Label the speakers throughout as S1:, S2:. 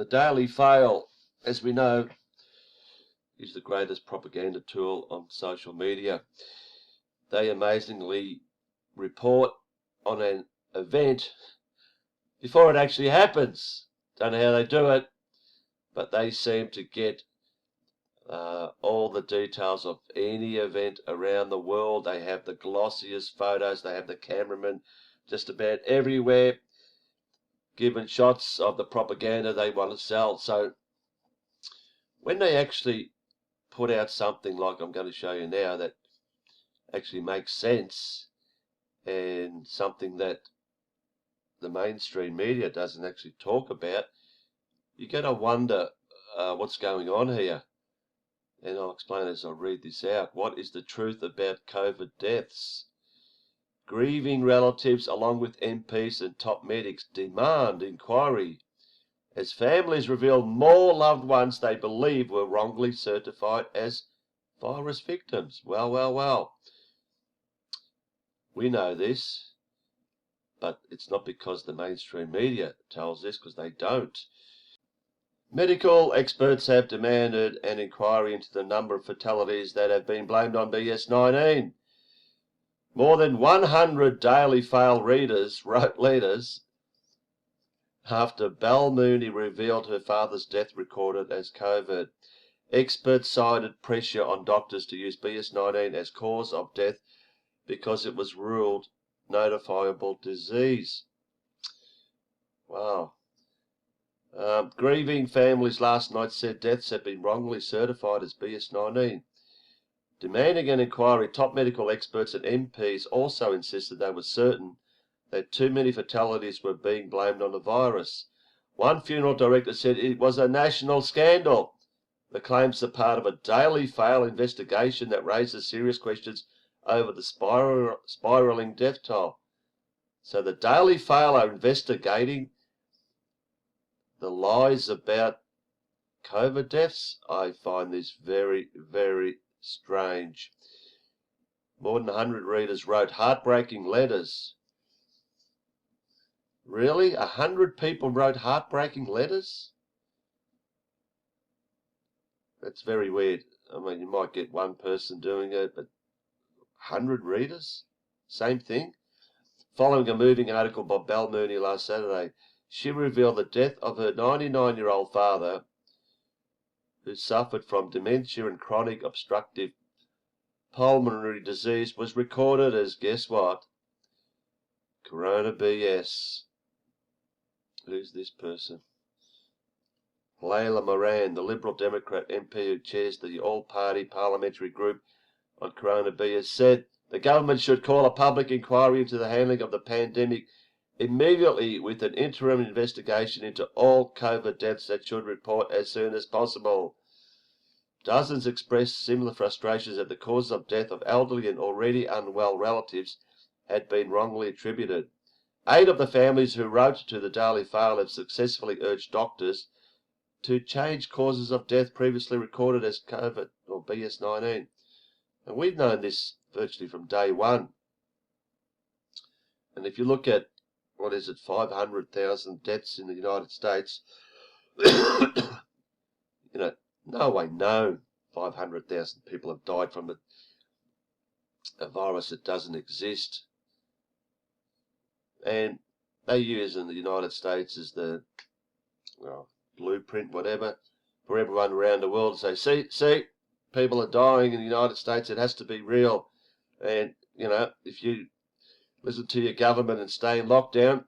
S1: The Daily Fail, as we know, is the greatest propaganda tool on social media. They amazingly report on an event before it actually happens. Don't know how they do it, but they seem to get all the details of any event around the world. They have the glossiest photos. They have the cameraman just about everywhere giving shots of the propaganda they want to sell. So when they actually put out something like I'm going to show you now that actually makes sense, and something that the mainstream media doesn't actually talk about, you got to wonder what's going on here. And I'll explain as I read this out. What is the truth about COVID deaths? Grieving relatives, along with MPs and top medics, demand inquiry as families reveal more loved ones they believe were wrongly certified as virus victims. Well. We know this, but it's not because the mainstream media tells this, because they don't. Medical experts have demanded an inquiry into the number of fatalities that have been blamed on BS19. More than 100 Daily Fail readers wrote letters after Belle Mooney revealed her father's death recorded as COVID. Experts cited pressure on doctors to use BS19 as cause of death because it was ruled notifiable disease. Wow. Grieving families last night said deaths had been wrongly certified as BS19. Demanding an inquiry, top medical experts and MPs also insisted they were certain that too many fatalities were being blamed on the virus. One funeral director said it was a national scandal. The claims are part of a Daily Fail investigation that raises serious questions over the spiraling death toll. So the Daily Fail are investigating the lies about COVID deaths. I find this very, very strange. More than 100 readers wrote heartbreaking letters. Really? 100 people wrote heartbreaking letters? That's very weird. I mean, you might get one person doing it, but 100 readers? Same thing? Following a moving article by Belle Mooney last Saturday, she revealed the death of her 99-year-old father, who suffered from dementia and chronic obstructive pulmonary disease, was recorded as, guess what? Corona BS. Who's this person? Layla Moran, the Liberal Democrat MP who chairs the all-party parliamentary group on Corona BS, said the government should call a public inquiry into the handling of the pandemic immediately, with an interim investigation into all COVID deaths that should report as soon as possible. Dozens expressed similar frustrations that the causes of death of elderly and already unwell relatives had been wrongly attributed. 8 of the families who wrote to the Daily Fail have successfully urged doctors to change causes of death previously recorded as COVID or BS19. And we've known this virtually from day one. And if you look at, 500,000 deaths in the United States, no way known 500,000 people have died from a virus that doesn't exist. And they use in the United States as the blueprint, whatever, for everyone around the world to say, see, people are dying in the United States, it has to be real. And, if you listen to your government and stay in lockdown,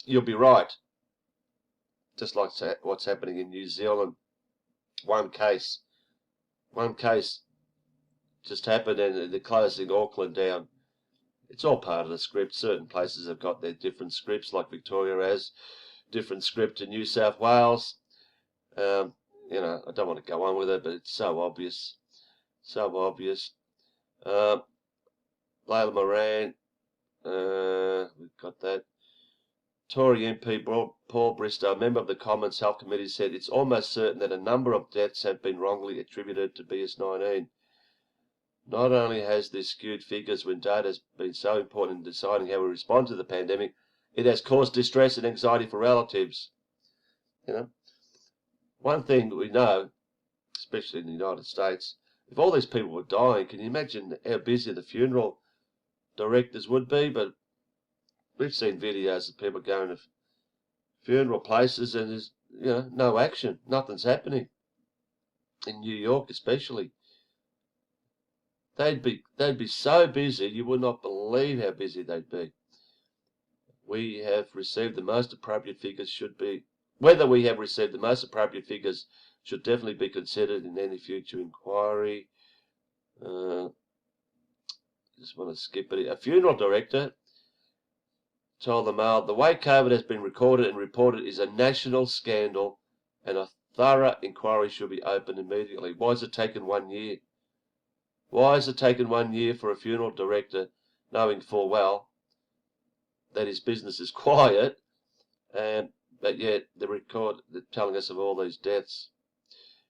S1: you'll be right. Just like what's happening in New Zealand. One case just happened and they're closing Auckland down. It's all part of the script. Certain places have got their different scripts, like Victoria has different script in New South Wales. I don't want to go on with it, but it's so obvious. So obvious. Layla Moran, we've got that. Tory MP Paul Bristow, member of the Commons Health Committee, said it's almost certain that a number of deaths have been wrongly attributed to BS19. Not only has this skewed figures when data has been so important in deciding how we respond to the pandemic, it has caused distress and anxiety for relatives. You know, one thing that we know, especially in the United States, if all these people were dying, can you imagine how busy the funeral directors would be? But we've seen videos of people going to funeral places and there's, no action. Nothing's happening. In New York especially. They'd be so busy you would not believe how busy they'd be. We have received the most appropriate figures whether we have received the most appropriate figures should definitely be considered in any future inquiry. Just want to skip it. A funeral director told the Mail, the way COVID has been recorded and reported is a national scandal and a thorough inquiry should be opened immediately. Why has it taken 1 year? Why has it taken 1 year for a funeral director, knowing full well that his business is quiet, but yet they're telling us of all these deaths?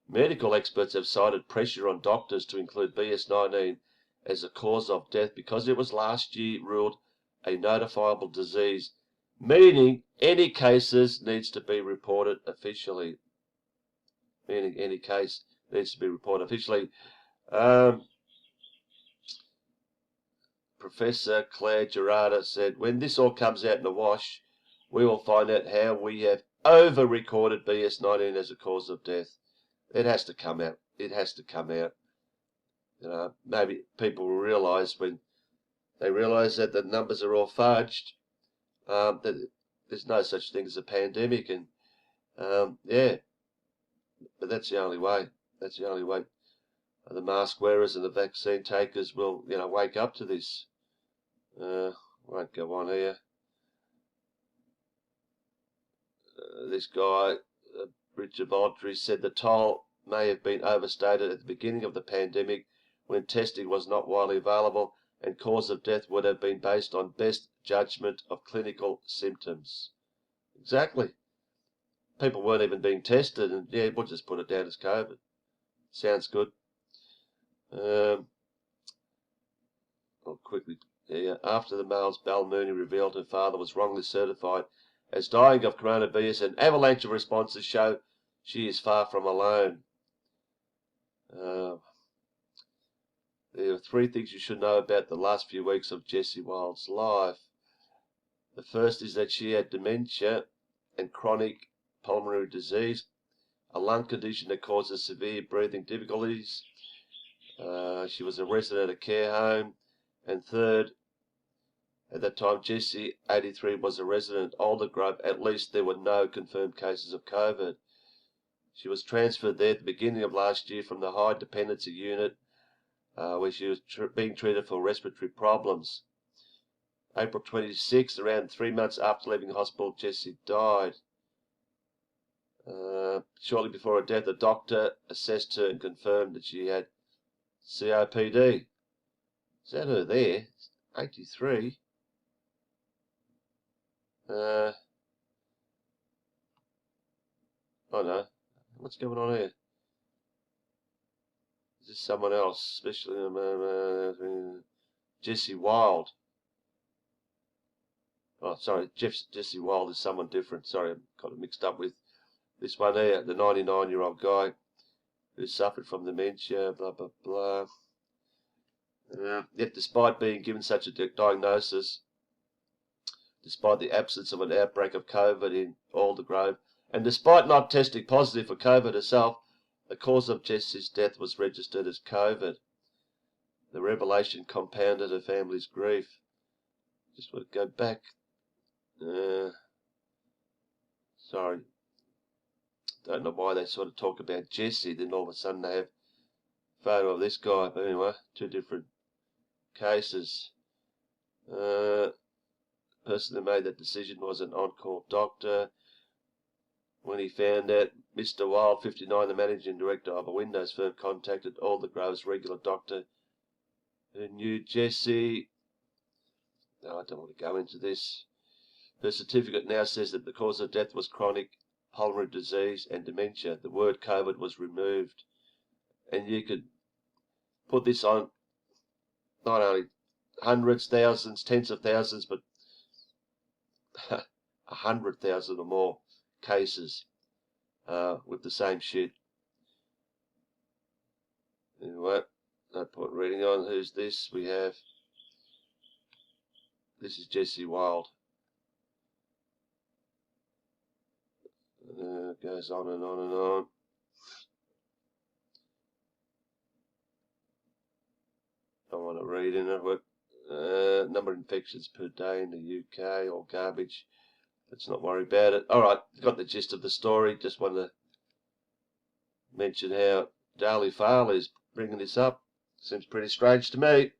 S1: Medical experts have cited pressure on doctors to include BS19 as a cause of death because it was last year ruled a notifiable disease, meaning any cases needs to be reported officially. Professor Claire Gerarda said, when this all comes out in the wash, we will find out how we have over-recorded BS19 as a cause of death. It has to come out. It has to come out. Maybe people will realise when they realise that the numbers are all fudged, that there's no such thing as a pandemic, and but that's the only way. That's the only way. The mask wearers and the vaccine takers will, wake up to this. Won't go on here. This guy, Richard Audrey, said the toll may have been overstated at the beginning of the pandemic when testing was not widely available and cause of death would have been based on best judgment of clinical symptoms. Exactly. People weren't even being tested, and we'll just put it down as COVID. Sounds good. I'll quickly. After the Mail's Belle Mooney revealed her father was wrongly certified as dying of coronavirus, an avalanche of responses show she is far from alone. There are 3 things you should know about the last few weeks of Jessie Wild's life. The first is that she had dementia and chronic pulmonary disease, a lung condition that causes severe breathing difficulties. She was a resident at a care home. And third, at that time, Jessie, 83, was a resident at Aldergrove. At least there were no confirmed cases of COVID. She was transferred there at the beginning of last year from the high dependency unit, where she was being treated for respiratory problems. April 26, around 3 months after leaving hospital, Jessie died. Shortly before her death, a doctor assessed her and confirmed that she had COPD. Is that her there? 83. Oh no. What's going on here? Is this someone else? Especially Jessie Wild. Oh, sorry. Jessie Wild is someone different. Sorry, I got it mixed up with this one here, the 99-year-old guy who suffered from dementia, blah, blah, blah. Yet despite being given such a diagnosis, despite the absence of an outbreak of COVID in Aldergrove, and despite not testing positive for COVID herself, the cause of Jessie's death was registered as COVID. The revelation compounded her family's grief. Just want to go back. Sorry. Don't know why they sort of talk about Jessie, then all of a sudden they have a photo of this guy. But anyway, 2 different cases. The person who made that decision was an on-call doctor. When he found out, Mr. Wild, 59, the managing director of a Windows firm, contacted Aldergrove's regular doctor who knew Jessie. No, I don't want to go into this. Her certificate now says that the cause of death was chronic pulmonary disease and dementia. The word COVID was removed. And you could put this on not only hundreds, thousands, tens of thousands, but 100,000 or more cases with the same shit. Anyway, no point reading on. Who's this? We have, this is Jesse Wild. Goes on and on and on. Don't want to read in it. Number of infections per day in the UK, all garbage. Let's not worry about it. Alright, got the gist of the story. Just wanted to mention how Daily File is bringing this up. Seems pretty strange to me.